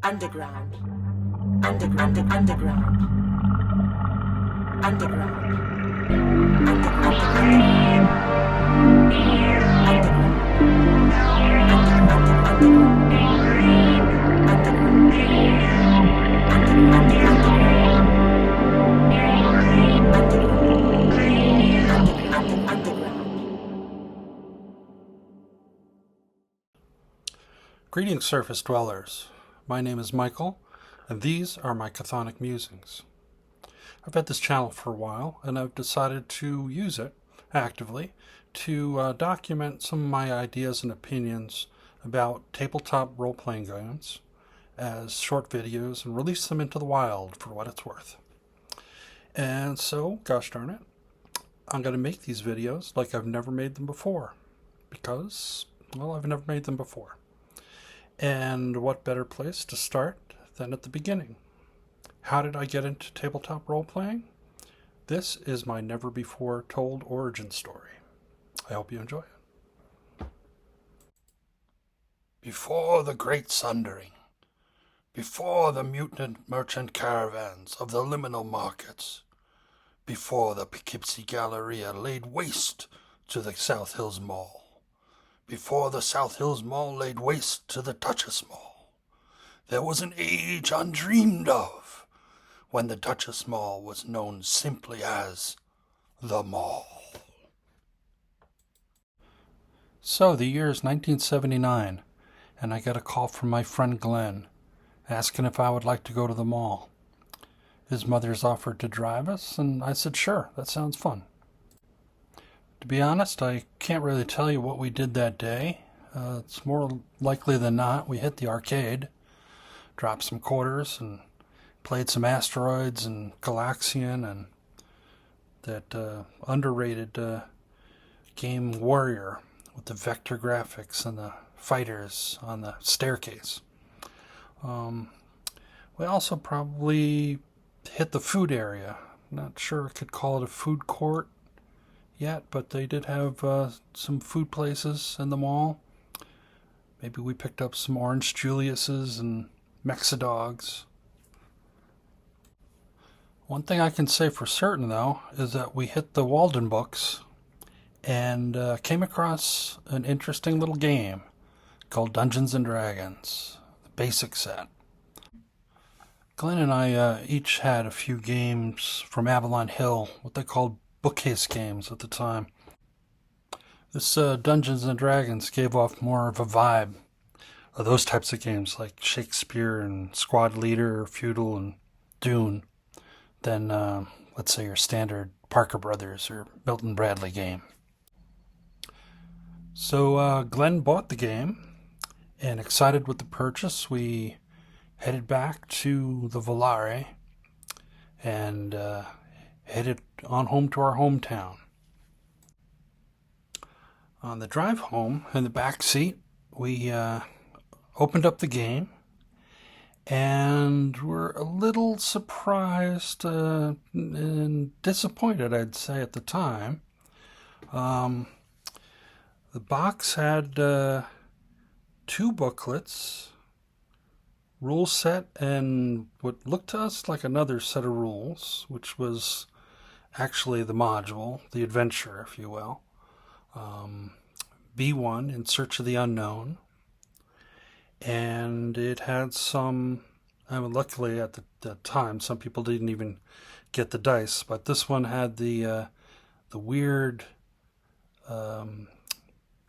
Underground. Underground. Underground. Underground. Greetings, surface dwellers. My name is Michael, and these are my chthonic musings. I've had this channel for a while, and I've decided to use it actively to document some of my ideas and opinions about tabletop role-playing games as short videos and release them into the wild for what it's worth. And so, gosh darn it, I'm going to make these videos like I've never made them before, because, well, I've never made them before. And what better place to start than at the beginning? How did I get into tabletop role-playing? This is my never-before-told origin story. I hope you enjoy it. Before the Great Sundering, before the mutant merchant caravans of the liminal markets, before the Poughkeepsie Galleria laid waste to the South Hills Mall, before the South Hills Mall laid waste to the Duchess Mall, there was an age undreamed of when the Duchess Mall was known simply as the Mall. So the year is 1979, and I get a call from my friend Glenn asking if I would like to go to the mall. His mother's offered to drive us, and I said, sure, that sounds fun. To be honest, I can't really tell you what we did that day. It's more likely than not we hit the arcade, dropped some quarters, and played some Asteroids and Galaxian and that underrated game Warrior with the vector graphics and the fighters on the staircase. We also probably hit the food area. Not sure I could call it a food court yet, but they did have some food places in the mall. Maybe we picked up some Orange Julius's and Mexidogs. One thing I can say for certain, though, is that we hit the Walden books and came across an interesting little game called Dungeons and Dragons, the basic set. Glenn and I each had a few games from Avalon Hill, what they called bookcase games at the time. This Dungeons and Dragons gave off more of a vibe of those types of games like Shakespeare and Squad Leader, Feudal, and Dune than, let's say, your standard Parker Brothers or Milton Bradley game. So Glenn bought the game, and excited with the purchase, we headed back to the Volare and headed on home to our hometown. On the drive home, in the back seat, we opened up the game and were a little surprised and disappointed, I'd say, at the time. The box had 2 booklets, rule set, and what looked to us like another set of rules, which was actually the module, the adventure, if you will. B1, In Search of the Unknown. And it had some, luckily at the time, some people didn't even get the dice, but this one had the weird,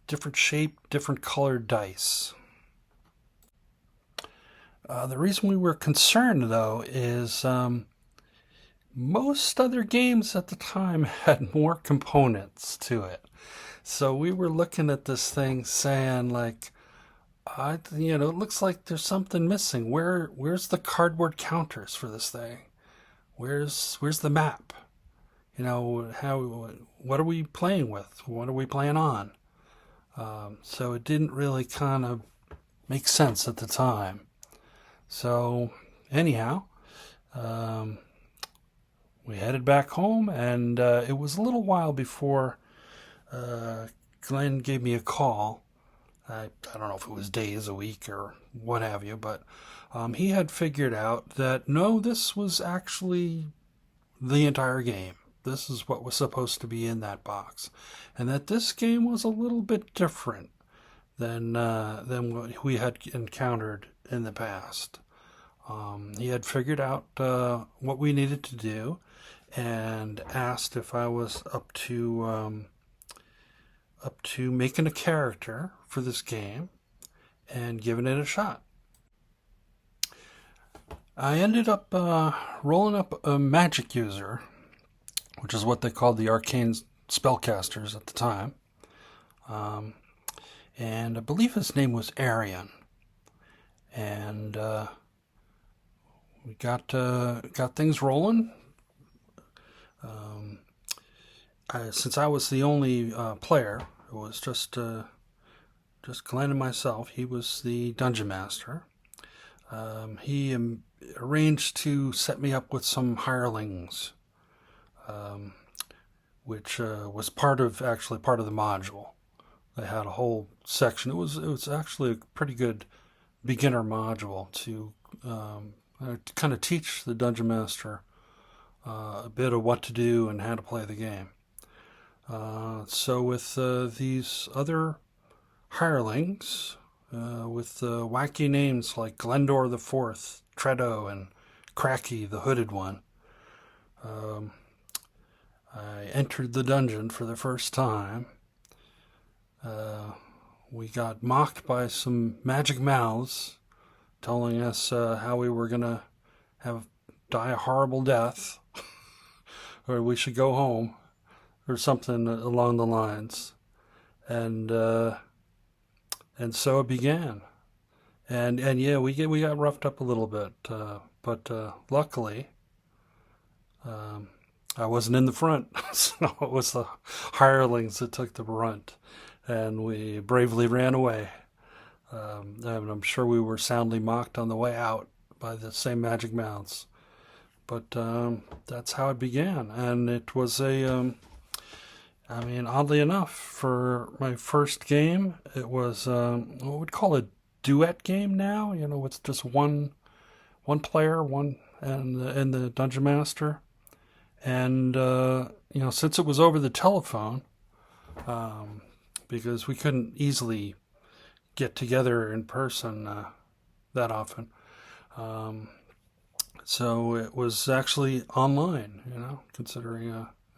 different shape, different colored dice. The reason we were concerned, though, is most other games at the time had more components to it. So we were looking at this thing saying, like, it looks like there's something missing. Where's the cardboard counters for this thing? Where's the map? What are we playing with? What are we playing on? So it didn't really kind of make sense at the time. So anyhow, we headed back home, and it was a little while before Glenn gave me a call I don't know if it was days, a week, or what have you, but he had figured out that no, this was actually the entire game. This is what was supposed to be in that box, and that this game was a little bit different than what we had encountered in the past. He had figured out what we needed to do, and asked if I was up to making a character for this game and giving it a shot. I ended up rolling up a magic user, which is what they called the arcane spellcasters at the time. And I believe his name was Arian. And we got things rolling. Since I was the only player, it was just Glenn and myself. He was the dungeon master. He arranged to set me up with some hirelings, which was part of the module. They had a whole section. It was actually a pretty good beginner module to kind of teach the dungeon master a bit of what to do and how to play the game. So with these other hirelings, with wacky names like Glendor the Fourth, Tredo, and Cracky the Hooded One, I entered the dungeon for the first time. We got mocked by some magic mouths telling us how we were going to die a horrible death or we should go home or something along the lines. And so it began. And yeah, we got roughed up a little bit, but luckily I wasn't in the front, so it was the hirelings that took the brunt, and we bravely ran away. And I'm sure we were soundly mocked on the way out by the same magic mouths. But that's how it began, and it was oddly enough, for my first game, it was what we'd call a duet game now. With just one player, and the dungeon master. And since it was over the telephone, because we couldn't easily get together in person that often, so it was actually online. Considering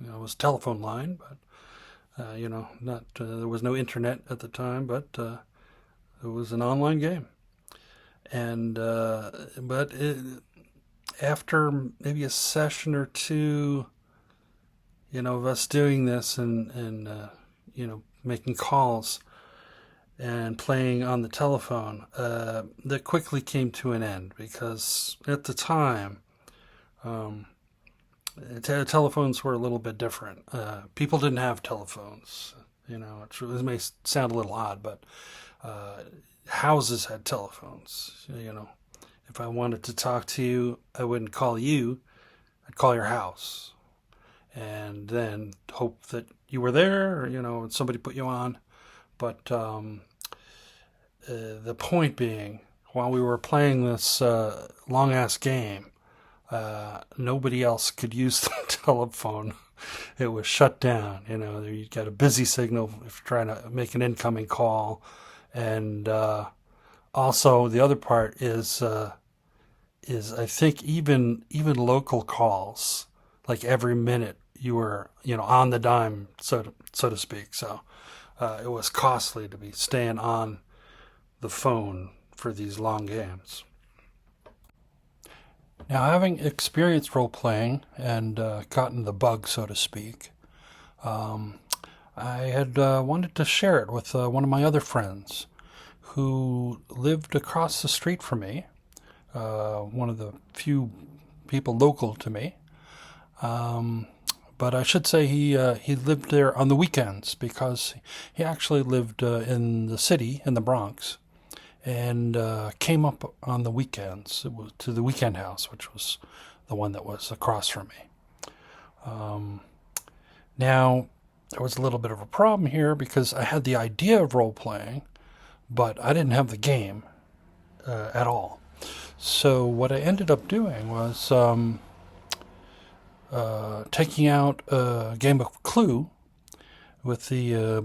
it was telephone line, but not there was no internet at the time, but it was an online game. And after maybe a session or two, of us doing this and making calls and playing on the telephone, that quickly came to an end, because at the time, telephones were a little bit different. People didn't have telephones. It may sound a little odd, but houses had telephones. If I wanted to talk to you, I wouldn't call you. I'd call your house, and then hope that you were there, or and somebody put you on. But the point being, while we were playing this long ass game, nobody else could use the telephone. It was shut down. You got a busy signal if you're trying to make an incoming call, and also the other part is I think even local calls, like every minute you were on the dime, so to speak. So it was costly to be staying on the phone for these long games. Now, having experienced role-playing and gotten the bug, so to speak, I had wanted to share it with one of my other friends who lived across the street from me, one of the few people local to me. But I should say he lived there on the weekends, because he actually lived in the city, in the Bronx, and came up on the weekends to the weekend house, which was the one that was across from me. Now, there was a little bit of a problem here, because I had the idea of role-playing, but I didn't have the game at all. So what I ended up doing was taking out a game of Clue with the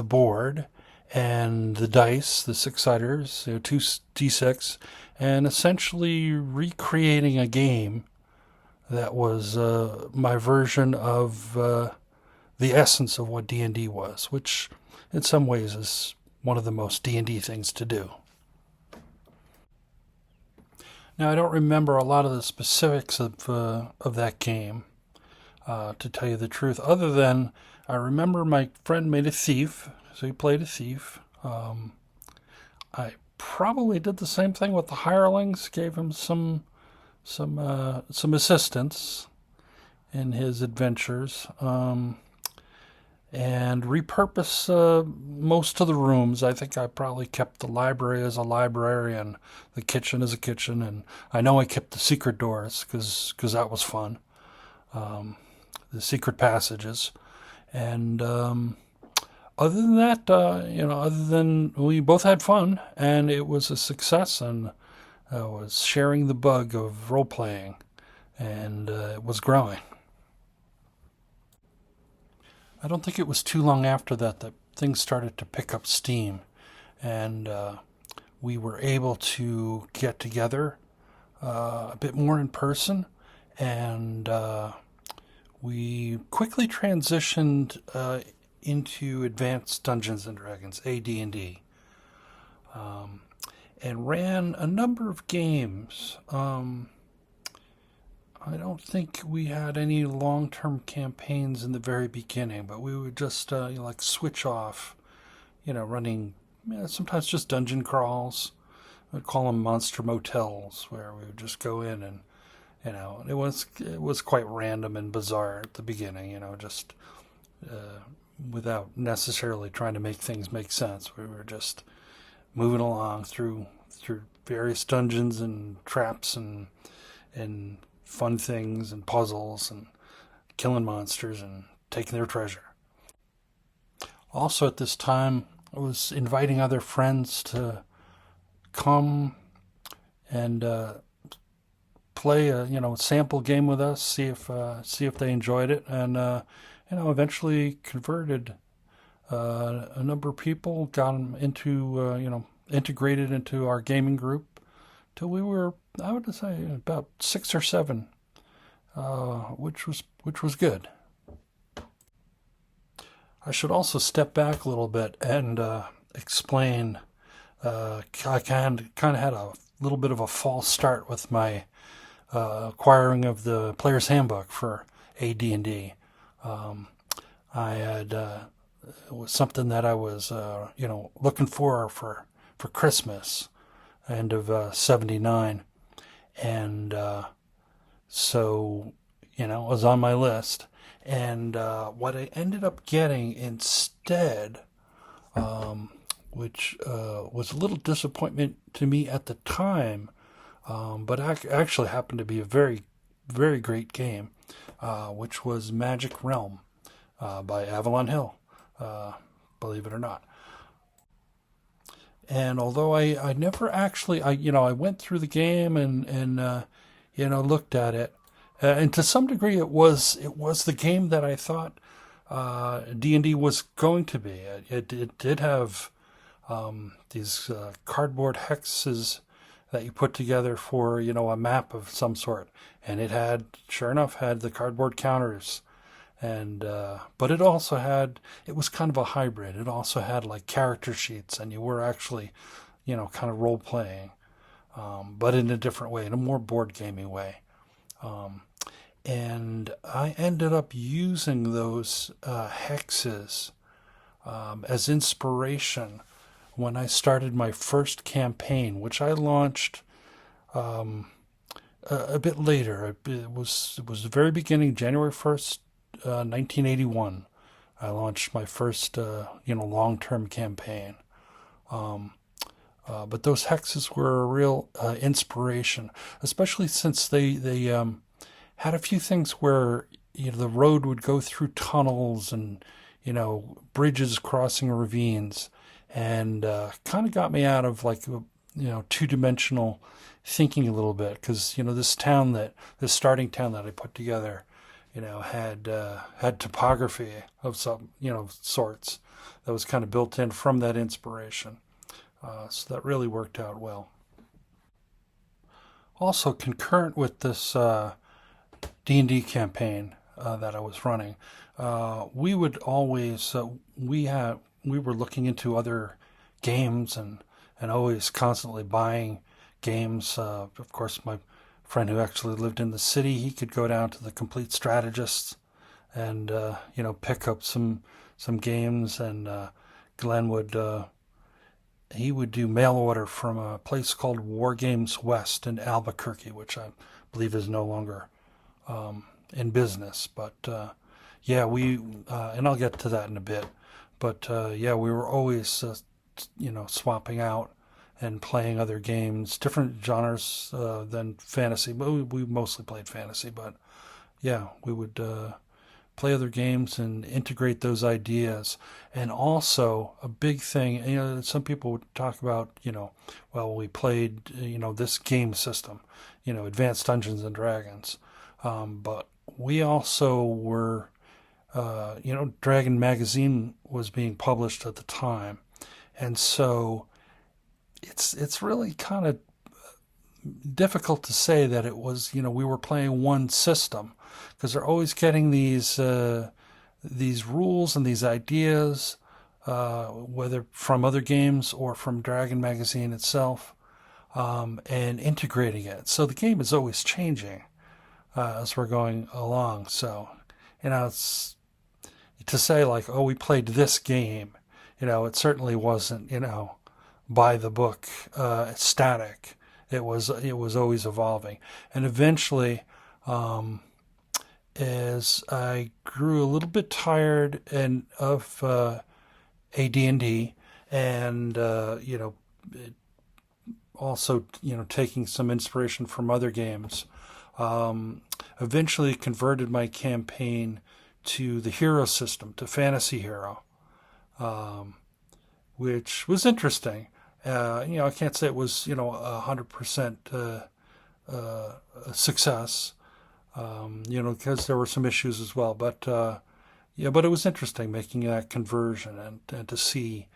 board and the dice, the six-siders, two d6, and essentially recreating a game that was my version of the essence of what D&D was, which in some ways is one of the most D&D things to do. Now, I don't remember a lot of the specifics of that game, to tell you the truth, other than I remember my friend made a thief, so he played a thief. I probably did the same thing with the hirelings, gave him some assistance in his adventures, and repurpose most of the rooms. I think I probably kept the library as a library and the kitchen as a kitchen, and I know I kept the secret doors because that was fun, the secret passages, and other than that, other than we both had fun and it was a success, and was sharing the bug of role playing, and it was growing. I don't think it was too long after that things started to pick up steam, and we were able to get together a bit more in person, and we quickly transitioned into Advanced Dungeons and Dragons, AD&D, and ran a number of games. I don't think we had any long-term campaigns in the very beginning, but we would just like switch off, running sometimes just dungeon crawls. We'd call them monster motels, where we would just go in and it was quite random and bizarre at the beginning, just without necessarily trying to make things make sense. We were just moving along through various dungeons and traps and fun things and puzzles and killing monsters and taking their treasure. Also at this time, I was inviting other friends to come and play a sample game with us, see if they enjoyed it, and eventually converted a number of people, got them into integrated into our gaming group till we were, I would say, about 6 or 7, which was good. I should also step back a little bit and explain. I kind of had a little bit of a false start with my acquiring of the Player's Handbook for AD&D. I had it was something that I was looking for Christmas, end of '79, and so it was on my list. And what I ended up getting instead, which was a little disappointment to me at the time, but actually happened to be a very, very great game, which was Magic Realm by Avalon Hill, believe it or not. And although I never actually, I went through the game and looked at it, and to some degree it was the game that I thought D&D was going to be. It did have these cardboard hexes that you put together for a map of some sort, and it had, sure enough, had the cardboard counters, and but it also had, it was kind of a hybrid. It also had like character sheets, and you were actually kind of role playing, but in a different way, in a more board gamey way. And I ended up using those hexes as inspiration when I started my first campaign, which I launched a bit later. It was the very beginning, January 1st, 1981. I launched my first long-term campaign. But those hexes were a real inspiration, especially since they had a few things where the road would go through tunnels and bridges crossing ravines, and kind of got me out of like two-dimensional thinking a little bit, because this starting town that I put together, had topography of some sorts that was kind of built in from that inspiration. So that really worked out well. Also, concurrent with this D&D campaign that I was running, we would always we were looking into other games, and always constantly buying games. Of course, my friend who actually lived in the city, he could go down to the Complete Strategists and pick up some games, and Glenn would he would do mail order from a place called War Games West in Albuquerque, which I believe is no longer in business. But yeah, and I'll get to that in a bit. But yeah, we were always swapping out and playing other games, different genres than fantasy. But we mostly played fantasy. But yeah, we would play other games and integrate those ideas. And also a big thing, some people would talk about, well, we played, this game system, Advanced Dungeons and Dragons. But we also were, Dragon Magazine was being published at the time. And so it's really kind of difficult to say that it was, we were playing one system, because they're always getting these rules and these ideas, whether from other games or from Dragon Magazine itself, and integrating it. So the game is always changing as we're going along. So, it's to say like, oh, we played this game, it certainly wasn't, by the book, static. It was always evolving, and eventually, as I grew a little bit tired of AD&D, and also taking some inspiration from other games, eventually converted my campaign to the hero system, to Fantasy Hero, which was interesting. I can't say it was 100% success, because there were some issues as well. But but it was interesting making that conversion, and to see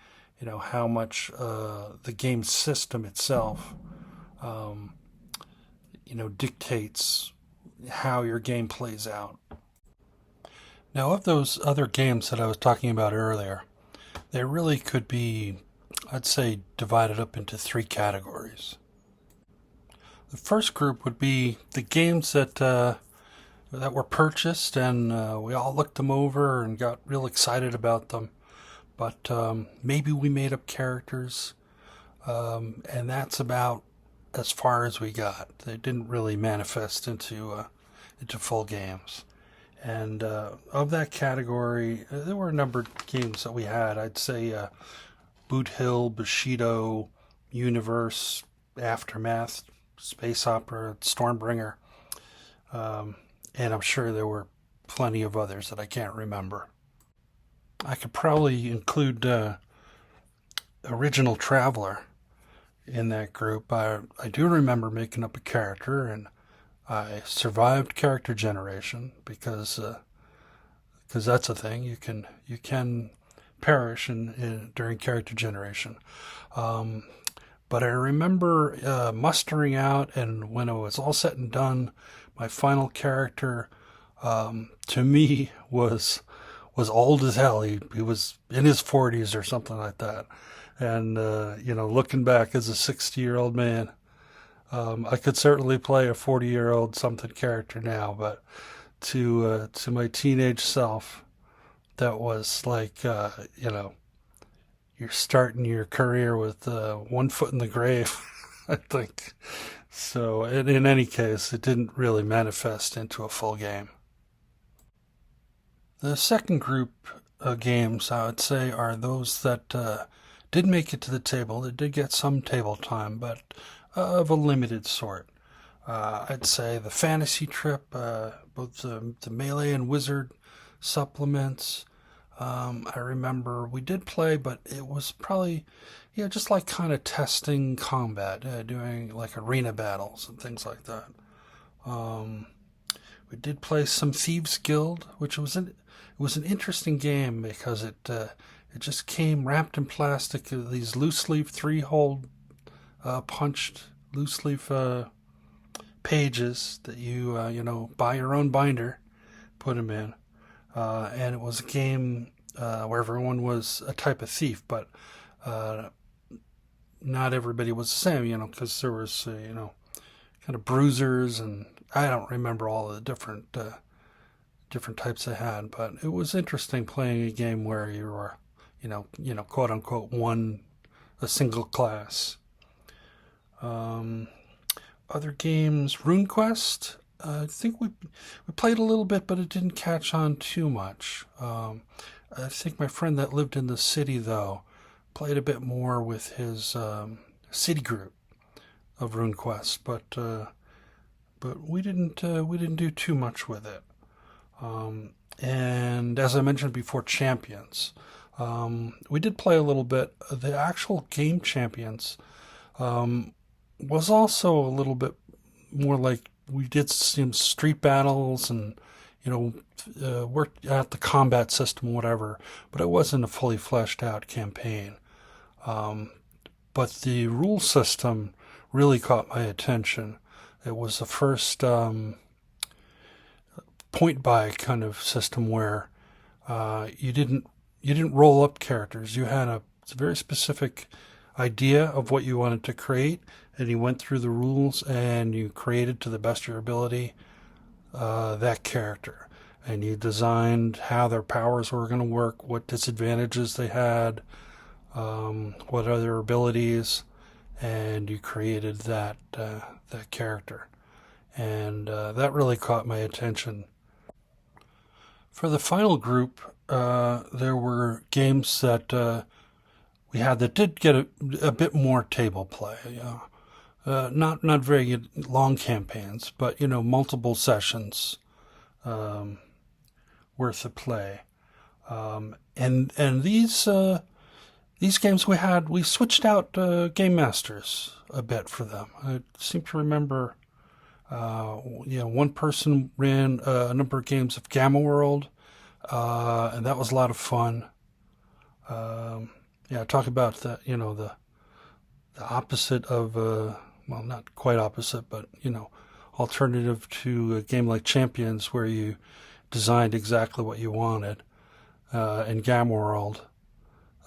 how much the game system itself dictates how your game plays out. Now, of those other games that I was talking about earlier, they really could be, I'd say, divided up into three categories. The first group would be the games that were purchased, and we all looked them over and got real excited about them. But maybe we made up characters, and that's about as far as we got. They didn't really manifest into full games. And of that category, there were a number of games that we had. I'd say Boot Hill, Bushido, Universe, Aftermath, Space Opera, Stormbringer, and I'm sure there were plenty of others that I can't remember. I could probably include Original Traveler in that group. I do remember making up a character, and I survived character generation, because that's a thing. You can perish during character generation. But I remember mustering out, and when it was all said and done, my final character, to me, was old as hell. He was in his 40s or something like that. And looking back as a 60-year-old man, I could certainly play a 40-year-old something character now, but to my teenage self, that was like, you're starting your career with one foot in the grave, I think. So in any case, it didn't really manifest into a full game. The second group of games, I would say, are those that did make it to the table. They did get some table time, but of a limited sort. I'd say the Fantasy Trip, both the Melee and Wizard supplements, I remember we did play, but it was probably, just like kind of testing combat, doing like arena battles and things like that. Um, we did play some Thieves Guild, which was an interesting game because it just came wrapped in plastic. These loose leaf 3-hole punched loose leaf pages that you buy your own binder, put them in, and it was a game where everyone was a type of thief, but uh, not everybody was the same, because there was kind of bruisers, and I don't remember all the different types they had, but it was interesting playing a game where you were, quote unquote, a single class. Um, Other games, RuneQuest. I think we played a little bit, but it didn't catch on too much. I think my friend that lived in the city, though, played a bit more with his city group of RuneQuest, but we didn't do too much with it. And as I mentioned before, Champions. We did play a little bit. The actual game Champions was also a little bit more like we did some street battles and worked at the combat system, whatever. But it wasn't a fully fleshed out campaign. But the rule system really caught my attention. It was the first point buy kind of system where you didn't roll up characters. You had a very specific idea of what you wanted to create, and you went through the rules and you created to the best of your ability that character, and you designed how their powers were going to work, what disadvantages they had, what other abilities, and you created that character, and that really caught my attention. For the final group, there were games that we had that did get a bit more table play. Not very long campaigns, but multiple sessions worth of play. And these games we switched out game masters a bit for them. I seem to remember, one person ran a number of games of Gamma World, and that was a lot of fun. Talk about the opposite of well, not quite opposite, but alternative to a game like Champions, where you designed exactly what you wanted. In Gamma World,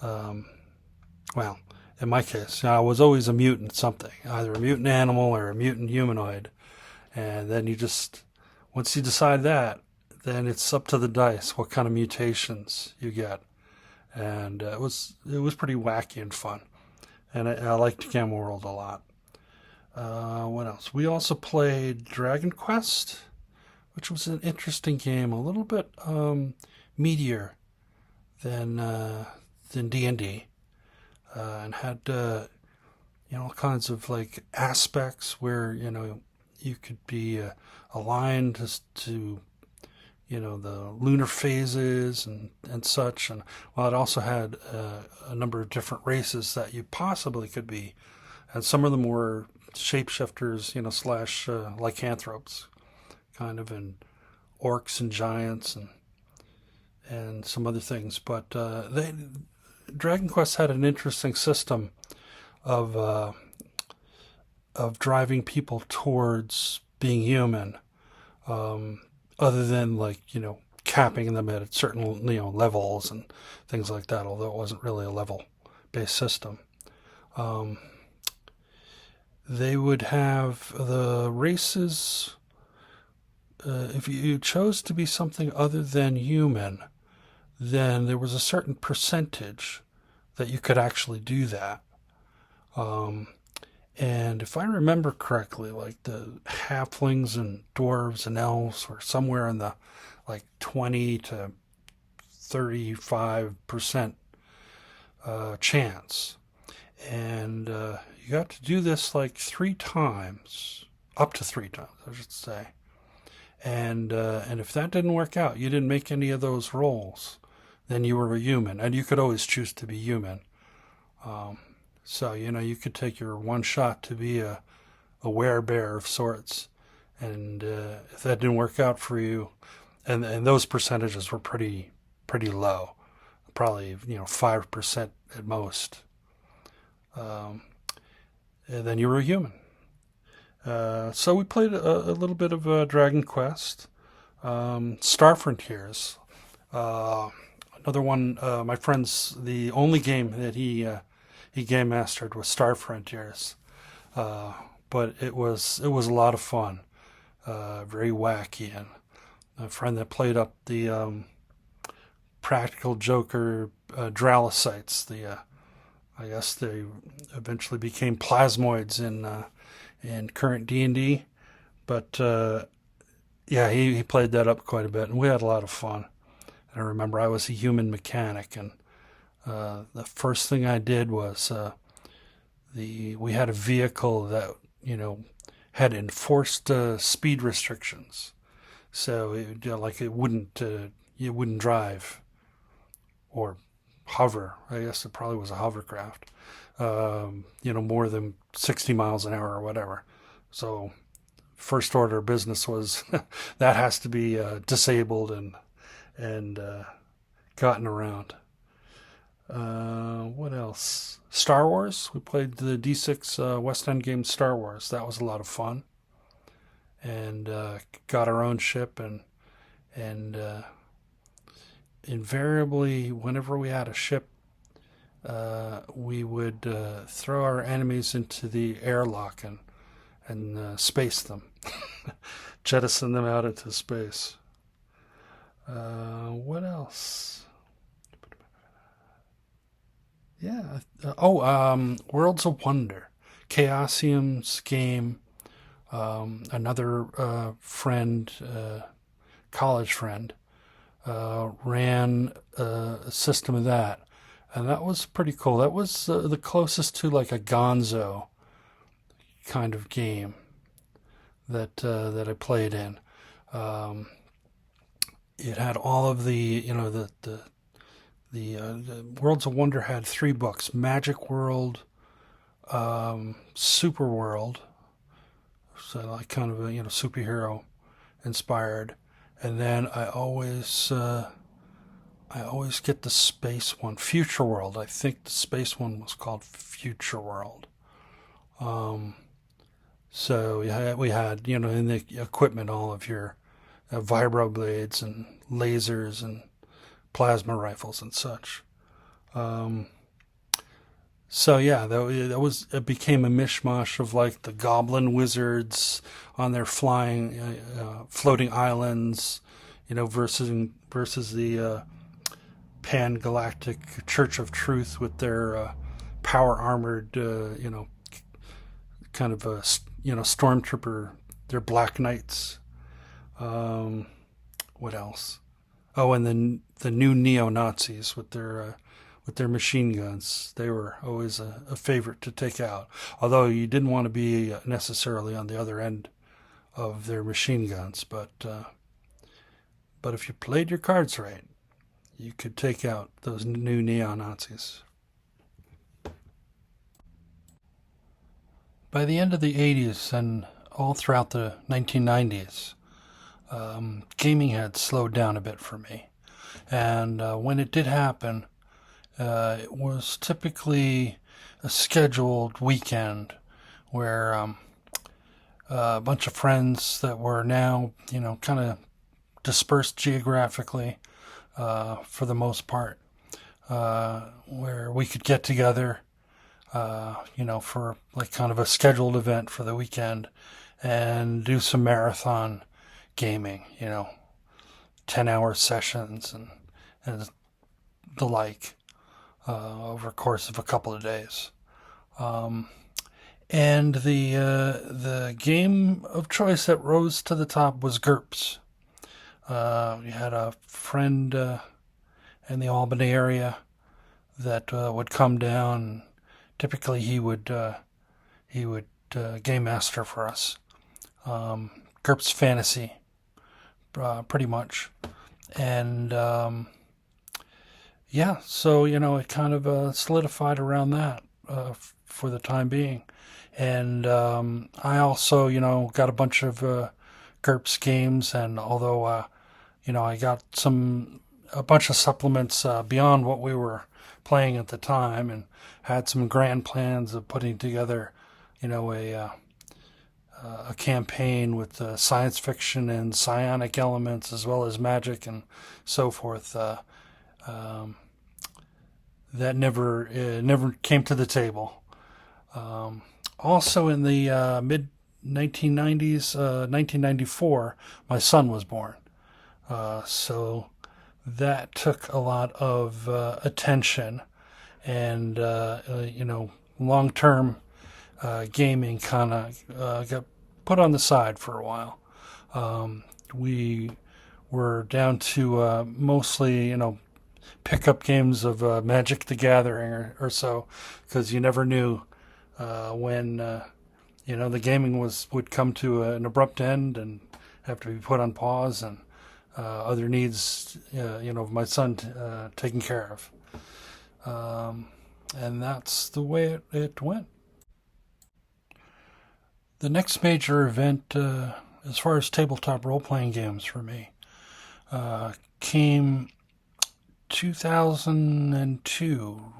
well, in my case, I was always a mutant something, either a mutant animal or a mutant humanoid. And then once you decide that, then it's up to the dice what kind of mutations you get. And it was pretty wacky and fun. And I liked Gamma World a lot. What else? We also played Dragon Quest, which was an interesting game, a little bit meatier than D&D, and had all kinds of like aspects where you could be aligned to the lunar phases and such, and it also had a number of different races that you possibly could be, and some of them were shapeshifters, slash lycanthropes, kind of, and orcs and giants and some other things. But Dragon Quest had an interesting system of driving people towards being human, other than capping them at certain levels and things like that. Although it wasn't really a level-based system, they would have the races. If you chose to be something other than human, then there was a certain percentage that you could actually do that. And if I remember correctly, like the halflings and dwarves and elves were somewhere in the 20 to 35% chance. And you got to do this 3 times, up to 3 times, I should say. And if that didn't work out, you didn't make any of those rolls, then you were a human, and you could always choose to be human. So you could take your one shot to be a werebear of sorts, and if that didn't work out for you, and those percentages were pretty low, probably 5% at most. Um, and then you were a human. So we played a little bit of Dragon Quest, Star Frontiers. Another one. My friend's the only game that he game mastered was Star Frontiers, but it was a lot of fun, very wacky, and a friend that played up the Practical Joker Dralicites. I guess they eventually became plasmoids in current D&D, but yeah, he played that up quite a bit, and we had a lot of fun. And I remember I was a human mechanic, and the first thing I did was we had a vehicle that had enforced speed restrictions, so like it wouldn't you wouldn't drive or hover. I guess it probably was a hovercraft. More than 60 miles an hour or whatever. So first order of business was that has to be disabled and gotten around. What else? Star Wars. We played the D6 West End game Star Wars. That was a lot of fun. And got our own ship, and invariably, whenever we had a ship, we would throw our enemies into the airlock and space them, jettison them out into space. What else? Yeah. Worlds of Wonder, Chaosium's game. Another friend, college friend, ran a system of that, and that was pretty cool. That was the closest to like a Gonzo kind of game that I played in. It had all of the Worlds of Wonder had 3 books: Magic World, Super World, so like kind of a superhero inspired, and then I always get the space one, Future World. I think the space one was called Future World. So we had in the equipment all of your vibroblades and lasers and plasma rifles and such. So yeah, it became a mishmash of like the goblin wizards on their flying, floating islands, versus the pan-galactic Church of Truth with their power armored, kind of a stormtrooper, their Black Knights. What else? Oh, and the new neo-Nazis with their machine guns. They were always a favorite to take out. Although you didn't want to be necessarily on the other end of their machine guns, but if you played your cards right, you could take out those new neo-Nazis. By the end of the 80s and all throughout the 1990s, gaming had slowed down a bit for me. And when it did happen, it was typically a scheduled weekend where a bunch of friends that were now, kind of dispersed geographically for the most part, where we could get together, for like kind of a scheduled event for the weekend and do some marathon gaming, 10-hour sessions and the like. Over a course of a couple of days, and the game of choice that rose to the top was GURPS. We had a friend in the Albany area that would come down. Typically, he would game master for us. GURPS Fantasy, pretty much, and yeah, so it kind of solidified around that for the time being. And I also got a bunch of GURPS games, and although I got a bunch of supplements beyond what we were playing at the time, and had some grand plans of putting together a campaign with science fiction and psionic elements as well as magic and so forth. Um, that never came to the table. Um, Also, in the mid 1990s, 1994, my son was born. So that took a lot of attention, and long term gaming kind of got put on the side for a while. We were down to mostly pickup games of Magic the Gathering or so, because you never knew when the gaming would come to an abrupt end and have to be put on pause, and other needs of my son taken care of. And that's the way it went. The next major event, as far as tabletop role playing games for me, came 2002.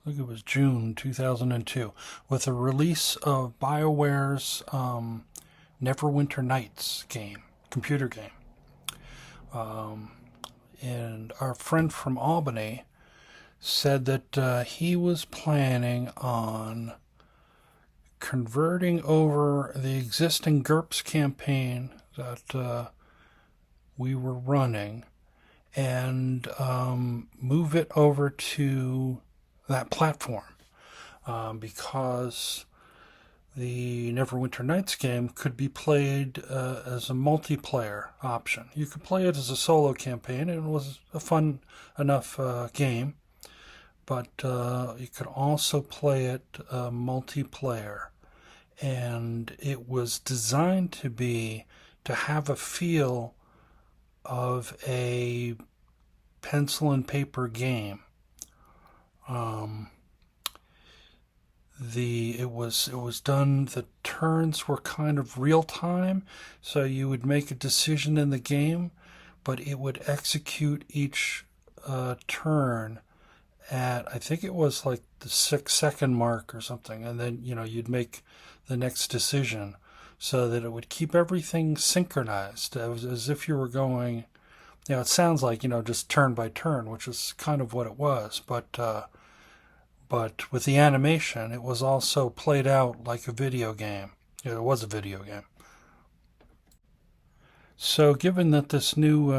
I think it was June 2002, with the release of BioWare's Neverwinter Nights game, computer game. And our friend from Albany said that he was planning on converting over the existing GURPS campaign that we were running and move it over to that platform, because the Neverwinter Nights game could be played as a multiplayer option. You could play it as a solo campaign, and it was a fun enough game, but you could also play it multiplayer. And it was designed to have a feel of a pencil and paper game. It was done. The turns were kind of real time, so you would make a decision in the game, but it would execute each turn at, I think it was like the 6 second mark or something, and then you'd make the next decision, so that it would keep everything synchronized as if you were going. It sounds like just turn by turn, which is kind of what it was, but with the animation, it was also played out like a video game. It was a video game. So, given that this new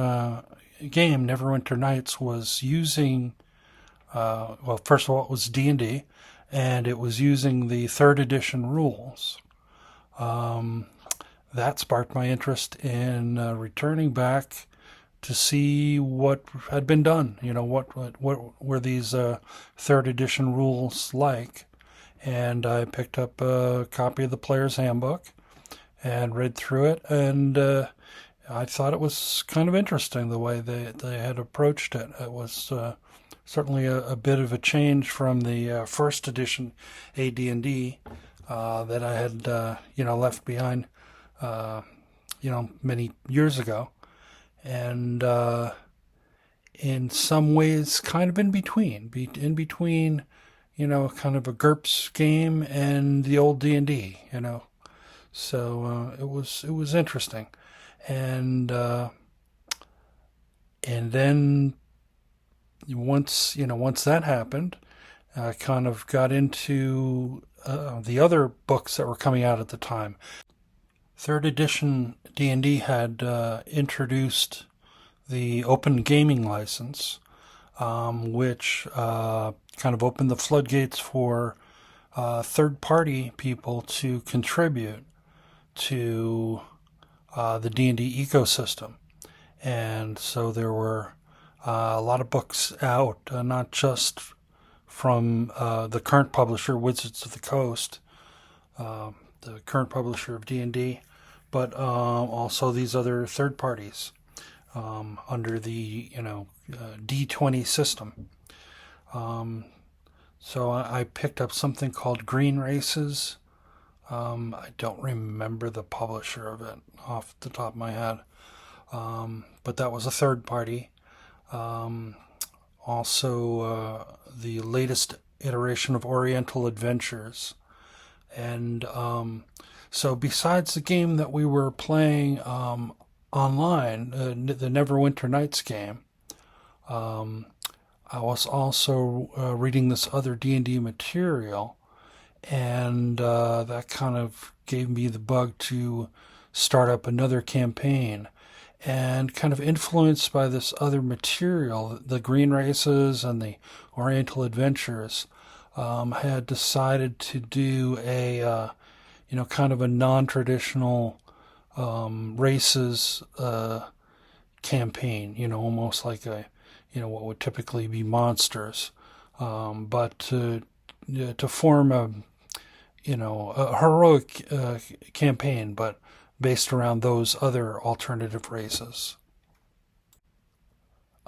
game, Neverwinter Nights, was using, well, first of all, it was D&D, and it was using the third edition rules. That sparked my interest in returning back to see what had been done. What were these third edition rules like? And I picked up a copy of the Player's Handbook and read through it, and I thought it was kind of interesting the way they had approached it. It was certainly a bit of a change from the first edition AD&D that I had left behind many years ago, and in some ways kind of in between kind of a GURPS game and the old D&D. So it was interesting, and then once that happened, I kind of got into the other books that were coming out at the time. Third edition D&D had introduced the open gaming license, which kind of opened the floodgates for third-party people to contribute to the D&D ecosystem. And so there were a lot of books out, not just from the current publisher, Wizards of the Coast, the current publisher of D&D, but also these other third parties. under the D20 system. So I picked up something called Green Races. I don't remember the publisher of it off the top of my head, but that was a third party. Also, the latest iteration of Oriental Adventures. And so, besides the game that we were playing online, the Neverwinter Nights game, I was also reading this other D&D material, and that kind of gave me the bug to start up another campaign. And kind of influenced by this other material, the Green Races and the Oriental Adventures, I had decided to do a kind of a non-traditional races campaign. Almost like what would typically be monsters, but to form a heroic campaign, but based around those other alternative races.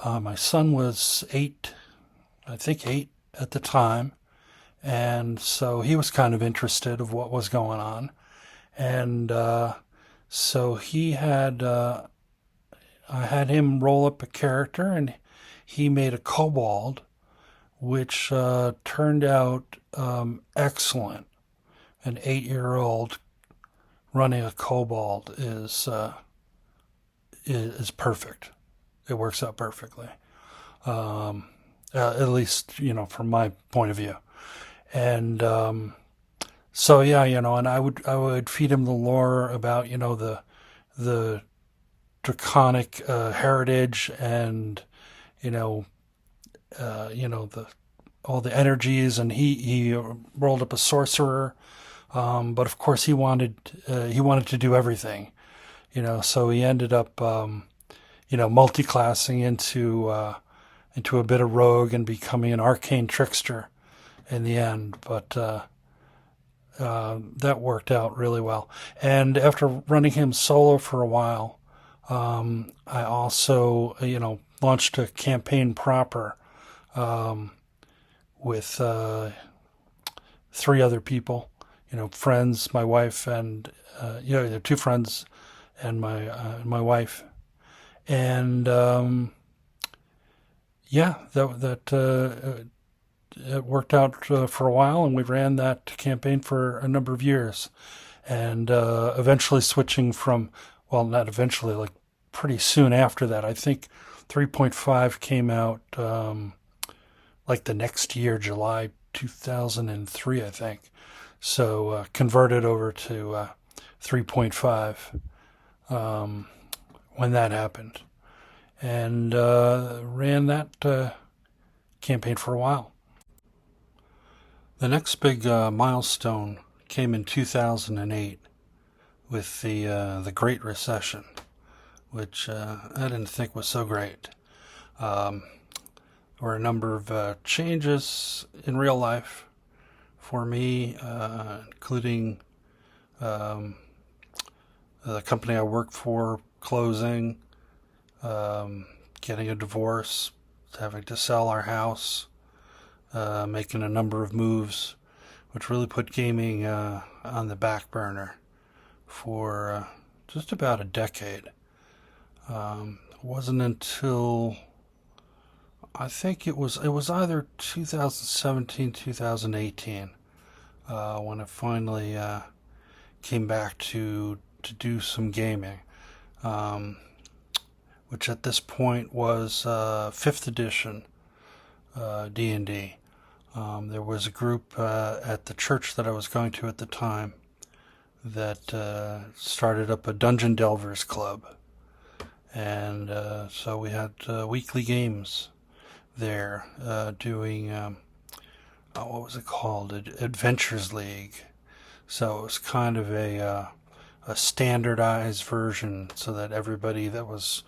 My son was 8, I think 8 at the time, and so he was kind of interested of what was going on, and so I had him roll up a character, and he made a kobold, which turned out excellent. An 8-year-old running a kobold is perfect. It works out perfectly, at least from my point of view. And so yeah, and I would feed him the lore about the draconic heritage, and the all the energies, and he rolled up a sorcerer. But of course, he wanted to do everything, So he ended up, multi-classing into a bit of rogue and becoming an arcane trickster in the end. But that worked out really well. And after running him solo for a while, I also, launched a campaign proper with 3 other people. Friends, my wife, and 2 friends and my wife, and it worked out for a while, and we ran that campaign for a number of years, and eventually switching from, well, not eventually, like pretty soon after that. I think 3.5 came out like the next year, July 2003, I think. So converted over to 3.5 when that happened, and ran that campaign for a while. The next big milestone came in 2008 with the Great Recession, which I didn't think was so great. There were a number of changes in real life for me, including the company I work for closing, getting a divorce, having to sell our house, making a number of moves, which really put gaming on the back burner for just about a decade. It wasn't until I think it was either 2017, 2018 when I finally came back to do some gaming, which at this point was 5th edition D&D. There was a group at the church that I was going to at the time that started up a Dungeon Delvers Club, and so we had weekly games there, doing what was it called? Adventures League. So it was kind of a standardized version, so that everybody that was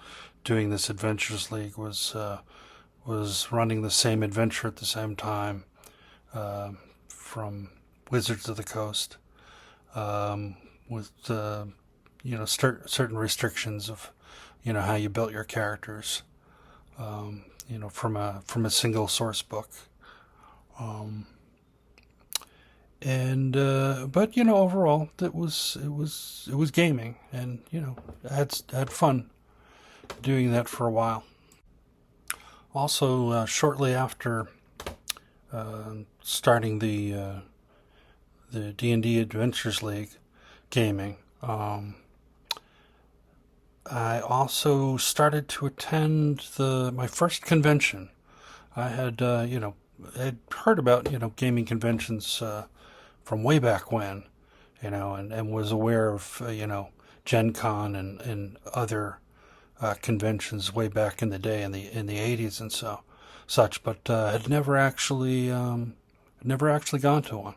doing this Adventures League was running the same adventure at the same time, from Wizards of the Coast, with certain restrictions of how you built your characters, from a single source book. Um, and but overall, it was gaming, and I had fun doing that for a while. Also, shortly after starting the D&D Adventures League gaming, I also started to attend my first convention. I had heard about gaming conventions from way back when, and was aware of Gen Con and other conventions way back in the day in the 80s and such, but had never actually gone to one.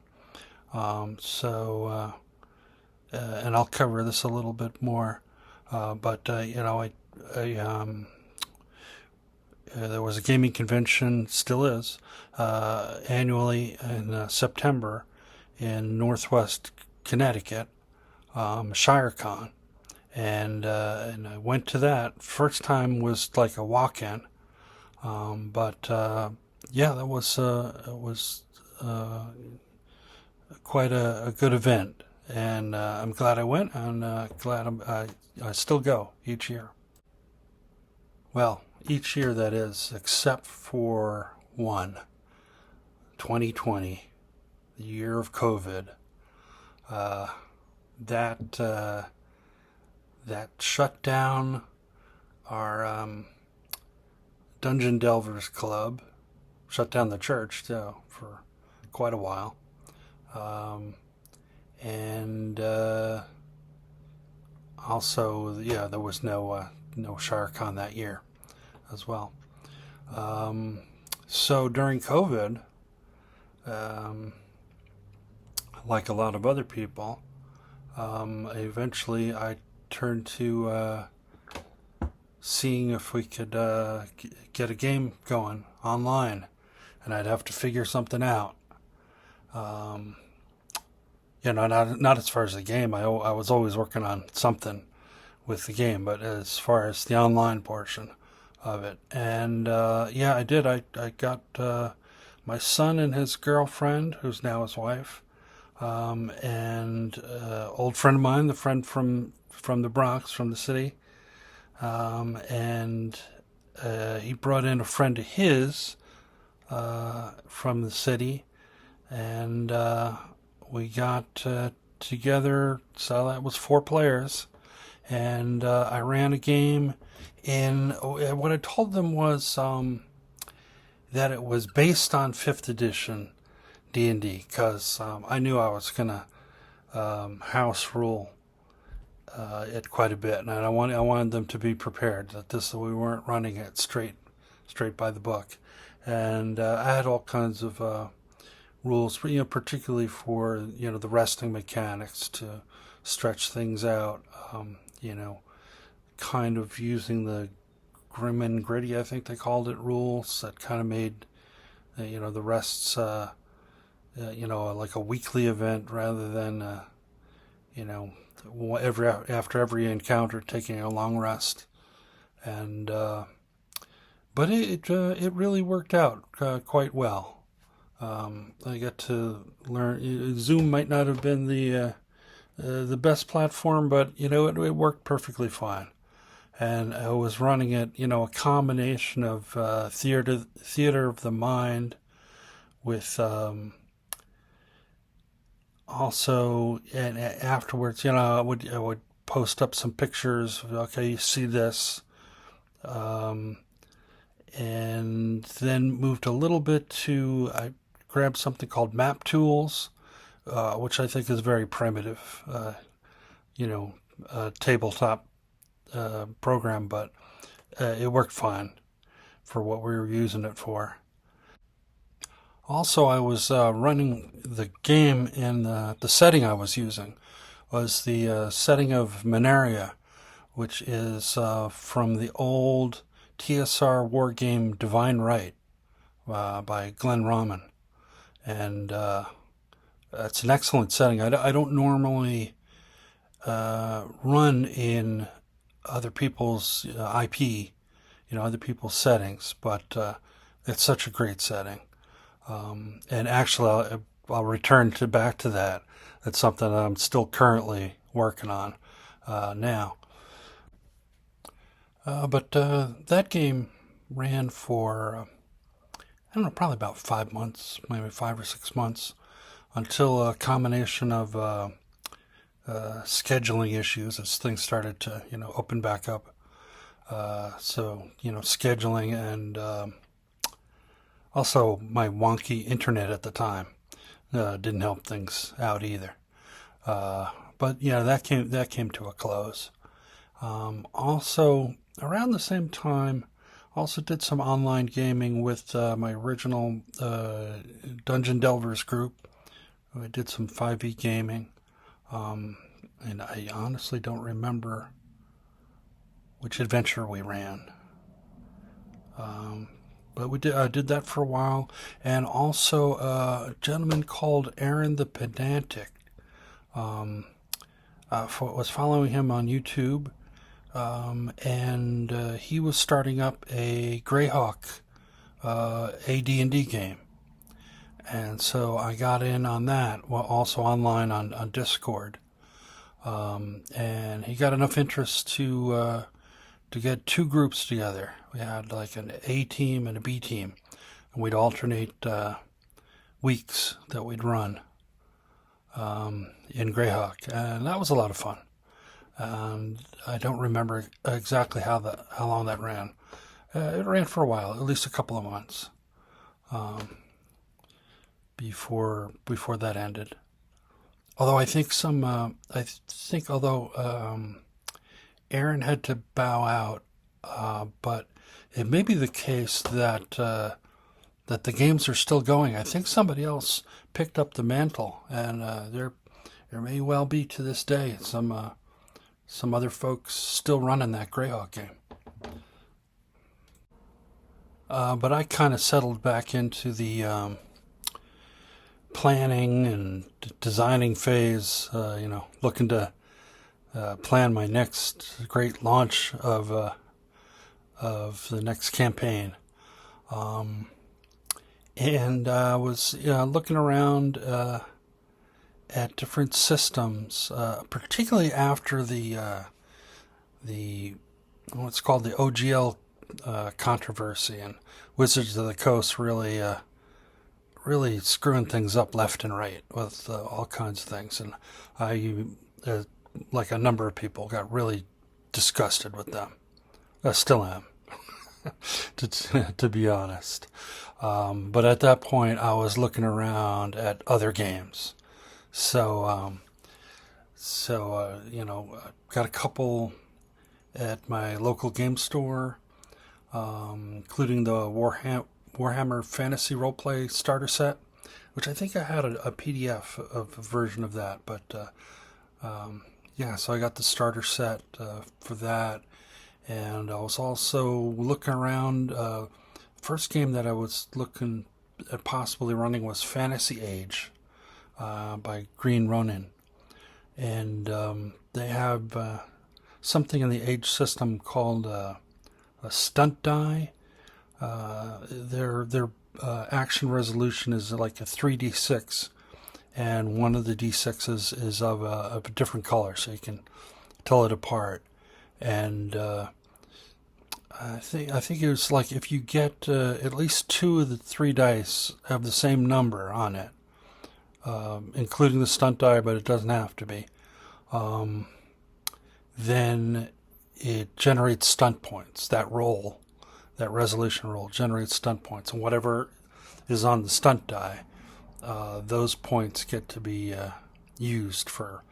And I'll cover this a little bit more. But there was a gaming convention, still is, annually in September in Northwest Connecticut, ShireCon, and I went to that. First time was like a walk-in, but yeah, that was it was quite a good event, and I'm glad I went, and glad I still go each year. Well, each year that is, except for one, 2020, the year of COVID. Uh, that that shut down our Dungeon Delvers Club, shut down the church too for quite a while, and also, yeah, there was no ShireCon that year as well. So during COVID, like a lot of other people, eventually I turned to seeing if we could get a game going online, and I'd have to figure something out. Not as far as the game. I was always working on something with the game, but as far as the online portion of it, and yeah, I did. I got my son and his girlfriend, who's now his wife, and old friend of mine, the friend from the Bronx, from the city, and he brought in a friend of his from the city, and we got together. So that was 4 players, and I ran a game. In what I told them was that it was based on 5th edition D&D, because I knew I was gonna house rule it quite a bit, and I wanted them to be prepared that we weren't running it straight by the book, and I had all kinds of rules, particularly for the resting mechanics to stretch things out, kind of using the grim and gritty, I think they called it, rules that kind of made the rests like a weekly event rather than after every encounter taking a long rest, and but it really worked out quite well. I got to learn. Zoom might not have been the best platform, but it worked perfectly fine. And I was running it, a combination of theater of the mind with also, and afterwards, I would post up some pictures. Okay, you see this, and then moved a little bit to I grabbed something called Map Tools, which I think is very primitive, tabletop program, but it worked fine for what we were using it for. Also, I was running the game in the setting I was using was the setting of Mineria, which is from the old TSR war game Divine Right by Glenn Rahman. And it's an excellent setting. I don't normally run in other people's IP, other people's settings, but it's such a great setting. And actually, I'll return back to that. That's something that I'm still currently working on now. But that game ran for, I don't know, probably about 5 months, maybe 5 or 6 months, until a combination of scheduling issues as things started to, open back up. So, scheduling and also my wonky internet at the time didn't help things out either. But yeah, that came to a close. Also, around the same time, also did some online gaming with my original Dungeon Delvers group. I did some 5e gaming, and I honestly don't remember which adventure we ran. But I did that for a while, and also a gentleman called Aaron the Pedantic. Was following him on YouTube, and he was starting up a Greyhawk AD&D game, and so I got in on that. Well, also online on Discord, and he got enough interest to get two groups together. We had like an A team and a B team, and we'd alternate weeks that we'd run in Greyhawk, and that was a lot of fun. And I don't remember exactly how long that ran. It ran for a while, at least a couple of months before that ended. Although I think Aaron had to bow out, but it may be the case that the games are still going. I think somebody else picked up the mantle, and there may well be to this day some other folks still running that Greyhawk game. But I kind of settled back into the planning and designing phase, looking to plan my next great launch of the next campaign. And I was looking around at different systems, particularly after the what's called the OGL controversy, and Wizards of the Coast really screwing things up left and right with all kinds of things. And I, like a number of people, got really disgusted with them. I still am, to be honest. But at that point, I was looking around at other games. So, got a couple at my local game store, including the Warhammer Fantasy Roleplay starter set, which I think I had a PDF of a version of that. But so I got the starter set for that, and I was also looking around. First game that I was looking at possibly running was Fantasy Age by Green Ronin, and they have something in the Age system called a stunt die. Their action resolution is like a 3d6, and one of the d6s is of a different color, so you can tell it apart. And I think it was like if you get at least two of the three dice have the same number on it, including the stunt die, but it doesn't have to be, then it generates stunt points. That resolution roll generates stunt points, and whatever is on the stunt die, those points get to be used for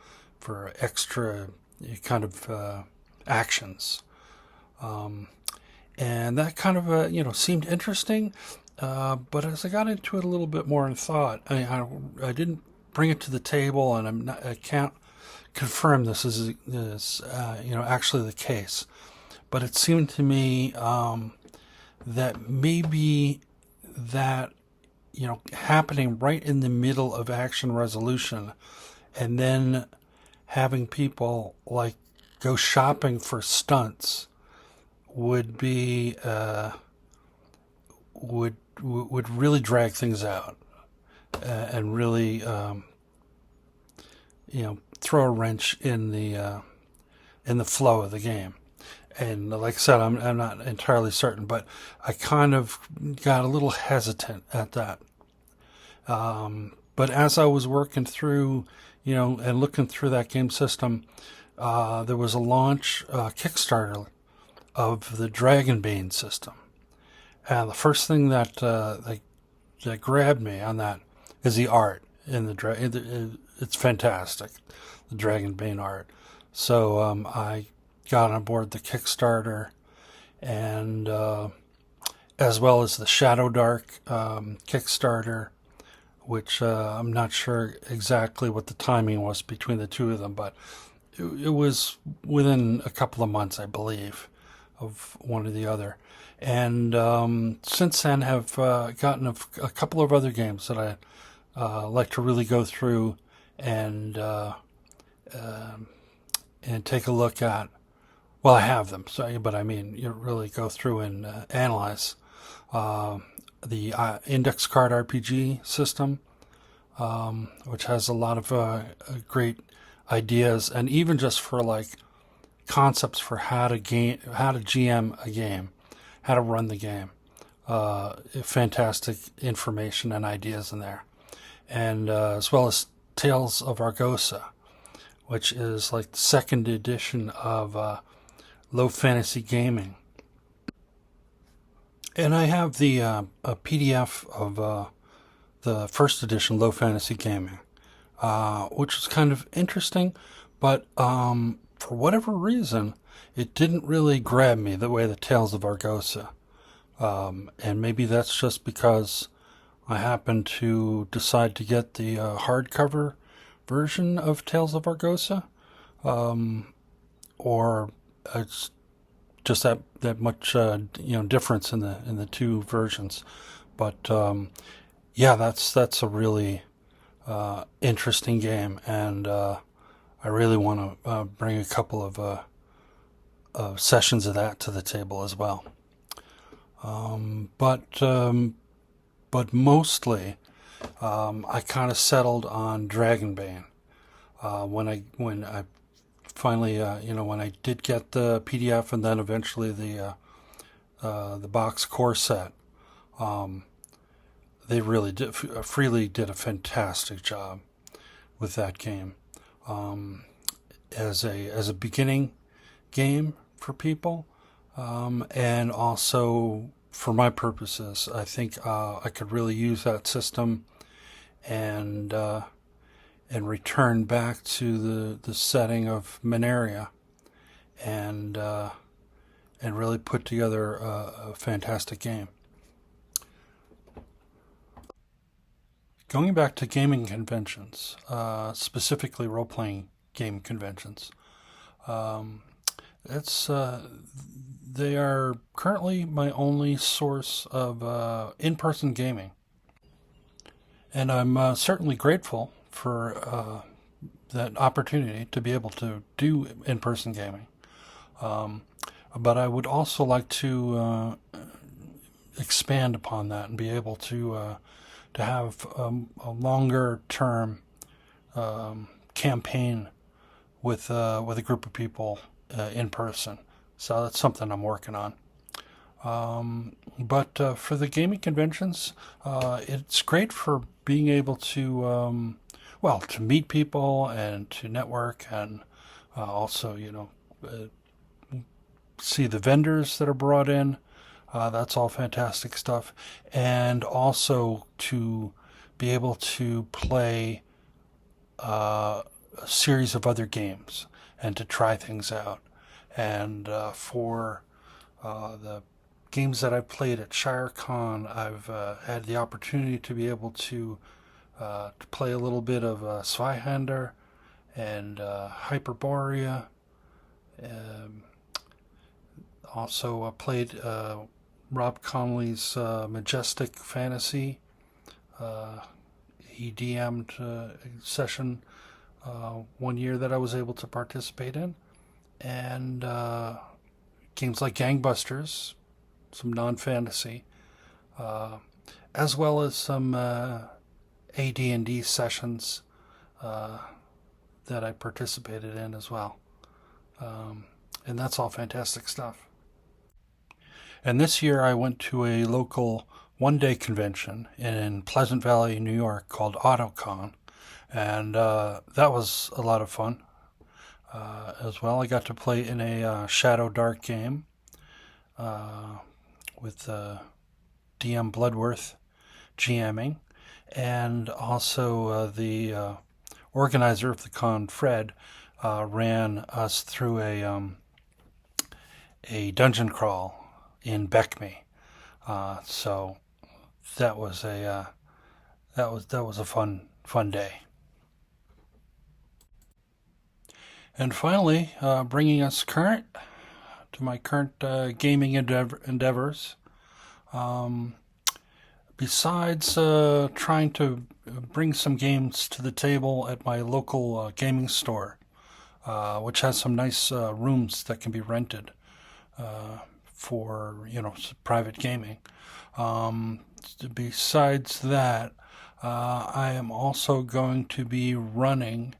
extra kind of actions. And that kind of seemed interesting, but as I got into it a little bit more and thought, I didn't bring it to the table, and I can't confirm this is actually the case, but it seemed to me that maybe that happening right in the middle of action resolution, and then having people like go shopping for stunts would be would really drag things out and really throw a wrench in the flow of the game. And like I said, I'm not entirely certain, but I kind of got a little hesitant at that. But as I was working through, and looking through that game system, there was a launch Kickstarter of the Dragonbane system. And the first thing that grabbed me on that is the art in the it's fantastic, the Dragonbane art. So I got on board the Kickstarter, and as well as the Shadow Dark Kickstarter, which I'm not sure exactly what the timing was between the two of them, but it was within a couple of months, I believe, of one or the other. And since then have gotten a couple of other games that I like to really go through and take a look at. Well, I have them, so, but I mean, you really go through and analyze the Index Card RPG system, which has a lot of great ideas, and even just for like concepts for how to GM a game, how to run the game. Fantastic information and ideas in there, and as well as Tales of Argosa, which is like the second edition of Low Fantasy Gaming. And I have the a PDF of the first edition Low Fantasy Gaming, which was kind of interesting, but for whatever reason, it didn't really grab me the way the Tales of Argosa. And maybe that's just because I happened to decide to get the hardcover version of Tales of Argosa, or it's just that much difference in the two versions. But yeah, that's a really interesting game, and I really want to bring a couple of sessions of that to the table as well. But mostly, I kind of settled on Dragonbane when I finally when I did get the PDF and then eventually the box core set. They really did. Freely did a fantastic job with that game as a beginning game for people, and also for my purposes. I think I could really use that system and return back to the setting of Mineria, and really put together a fantastic game. Going back to gaming conventions, specifically role-playing game conventions, they are currently my only source of in-person gaming, and I'm certainly grateful for that opportunity to be able to do in-person gaming. But I would also like to expand upon that and be able to have a longer term campaign with a group of people in person. So that's something I'm working on. But for the gaming conventions, it's great for being able to to meet people and to network, and also see the vendors that are brought in. That's all fantastic stuff. And also to be able to play a series of other games and to try things out. And for the games that I've played at ShireCon, I've had the opportunity to be able to play a little bit of Zweihander and Hyperborea. Also played Rob Connolly's Majestic Fantasy. He DM'd a session one year that I was able to participate in. and games like Gangbusters, some non-fantasy, uh, as well as some AD&D sessions uh, that I participated in as well. And that's all fantastic stuff. And this year I went to a local one-day convention in Pleasant Valley, New York called AutoCon. And that was a lot of fun as well. I got to play in a Shadow Dark game with DM Bloodworth GMing. And also the organizer of the con, Fred, ran us through a dungeon crawl in Beckme. So that was a fun day. And finally, bringing us current to my current gaming endeavors. Um, Besides trying to bring some games to the table at my local gaming store, which has some nice rooms that can be rented for private gaming. Um, Besides that, I am also going to be running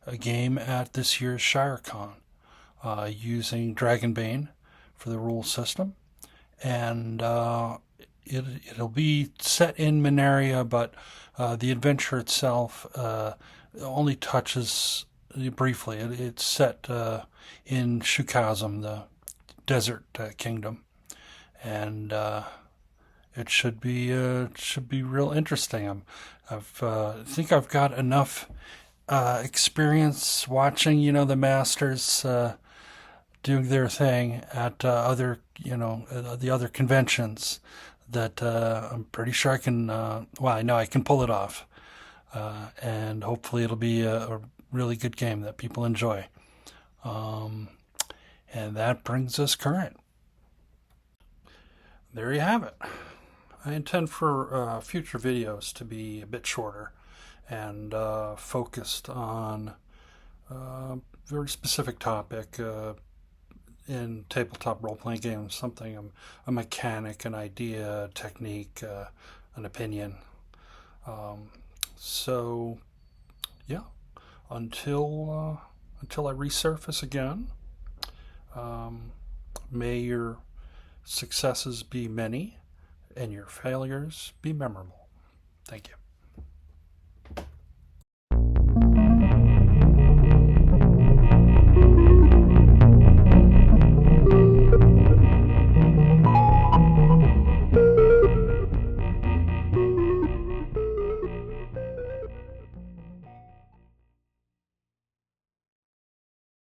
a game at this year's ShireCon using Dragonbane for the rule system, and it'll be set in Minaria, but the adventure itself only touches briefly. It's set in Shukazum, the desert kingdom, and it should be real interesting. I think I've got enough experience watching, the masters doing their thing at the other conventions that I'm pretty sure I can. Well, I know I can pull it off, and hopefully it'll be a really good game that people enjoy. Um, and that brings us current. There you have it. I intend for future videos to be a bit shorter and focused on a very specific topic in tabletop role playing games, something, a mechanic, an idea, a technique, an opinion. Um, so, yeah, until I resurface again, um, may your successes be many and your failures be memorable. Thank you.